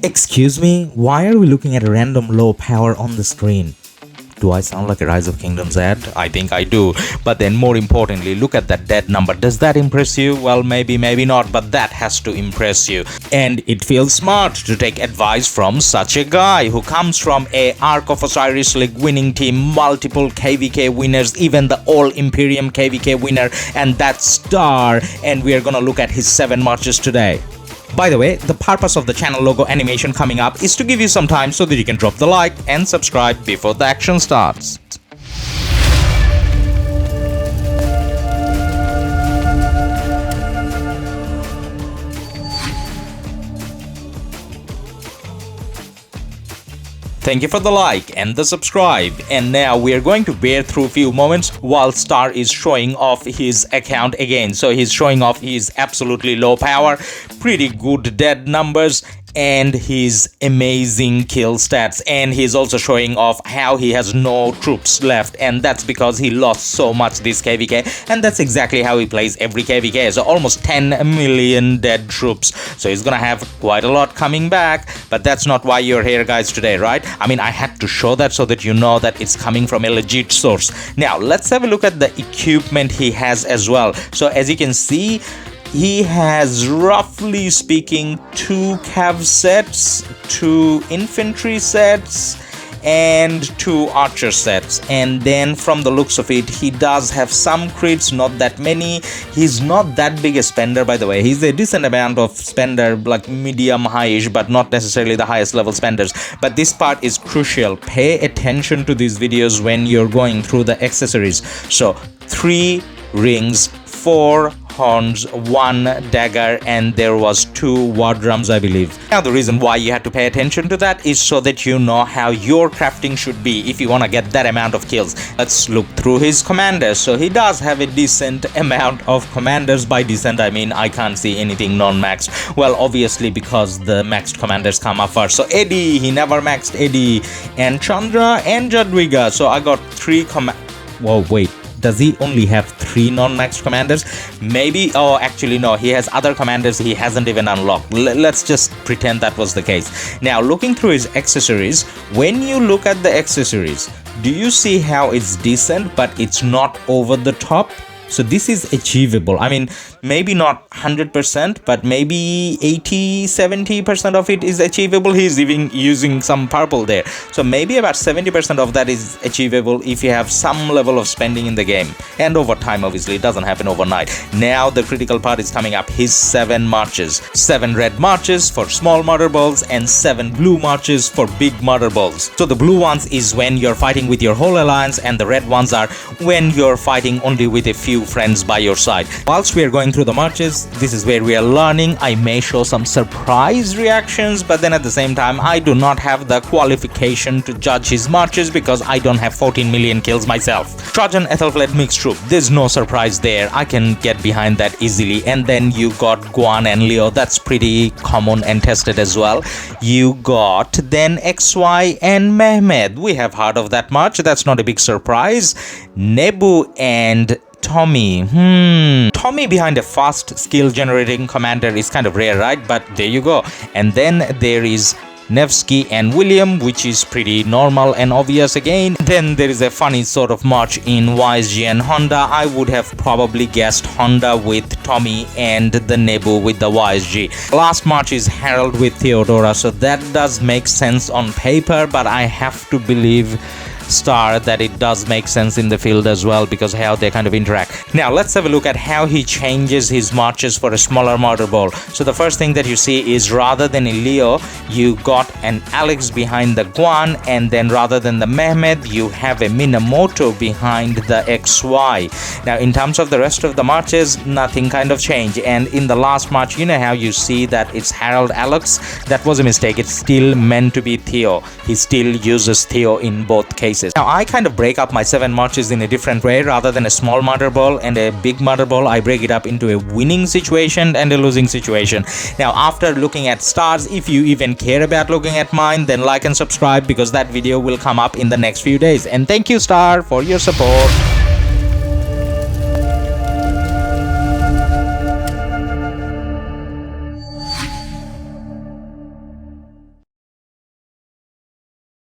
Excuse me, why are we looking at a random low power on the screen? Do I sound like a Rise of Kingdoms ad? I think I do. But then more importantly, look at that dead number. Does that impress you? Well, maybe not, but that has to impress you. And it feels smart to take advice from such a guy who comes from a Ark of Osiris League winning team, multiple KvK winners, even the All Imperium KvK winner, and that's Star. And we are gonna look at his 7 marches today. By the way, the purpose of the channel logo animation coming up is to give you some time so that you can drop the like and subscribe before the action starts. Thank you for the like and the subscribe, and now we are going to bear through a few moments while Star is showing off his account again. So he's showing off his absolutely low power, pretty good dead numbers, and his amazing kill stats, and he's also showing off how he has no troops left, and that's because he lost so much this KvK, and that's exactly how he plays every KvK. So almost 10 million dead troops, so he's gonna have quite a lot coming back. But that's not why you're here, guys, today, right? I mean, I had to show that so that you know that it's coming from a legit source. Now let's have a look at the equipment he has as well. So as you can see, he has, roughly speaking, 2 cav sets, 2 infantry sets, and 2 archer sets. And then from the looks of it, he does have some crits, not that many. He's not that big a spender, by the way. He's a decent amount of spender, like medium high-ish, but not necessarily the highest level spenders. But this part is crucial. Pay attention to these videos when you're going through the accessories. So 3 rings, 4 horns, 1 dagger, and there was 2 war drums, I believe. Now the reason why you have to pay attention to that is so that you know how your crafting should be if you want to get that amount of kills. Let's look through his commanders. So he does have a decent amount of commanders. By decent, I mean I can't see anything non-maxed. Well, obviously because the maxed commanders come up first. So Eddie, he never maxed Eddie, and Chandra and Jadwiga. So I got 3 Whoa, wait. Does he only have 3 non-maxed commanders? Maybe. Oh, actually no, he has other commanders he hasn't even unlocked. Let's just pretend that was the case. Now looking through his accessories, when you look at the accessories, do you see how it's decent but it's not over the top? So this is achievable. I mean, maybe not 100%, but maybe 80-70% of it is achievable. He's even using some purple there. So maybe about 70% of that is achievable if you have some level of spending in the game. And over time, obviously, it doesn't happen overnight. Now the critical part is coming up. His 7 marches. 7 red marches for small murderballs and 7 blue marches for big murderballs. So the blue ones is when you're fighting with your whole alliance, and the red ones are when you're fighting only with a few friends by your side. Whilst we are going through the marches, this is where we are learning. I may show some surprise reactions, but then at the same time I do not have the qualification to judge his marches because I don't have 14 million kills myself. Trojan Ethelflaed mixed troop, there's no surprise there. I can get behind that easily. And then you got Guan and Leo, that's pretty common and tested as well. You got then XY and Mehmed, we have heard of that march, that's not a big surprise. Nebu and Tommy. Tommy behind a fast skill generating commander is kind of rare, right? But there you go. And then there is Nevsky and William, which is pretty normal and obvious again. Then there is a funny sort of march in YSG and Honda. I would have probably guessed Honda with Tommy and the Nebu with the YSG. Last march is Harold with Theodora, so that does make sense on paper, but I have to believe Star that it does make sense in the field as well because how they kind of interact. Now let's have a look at how he changes his marches for a smaller murderball. So the first thing that you see is rather than a Leo, you got an Alex behind the Guan, and then rather than the Mehmed, you have a Minamoto behind the XY. Now in terms of the rest of the marches, nothing kind of changed. And in the last march, you know how you see that it's Harold Alex? That was a mistake. It's still meant to be Theo. He still uses Theo in both cases. Now I kind of break up my 7 marches in a different way. Rather than a small murderball and a big murderball, I break it up into a winning situation and a losing situation. Now after looking at Stars, if you even care about looking at mine, then like and subscribe because that video will come up in the next few days. And thank you, Star, for your support.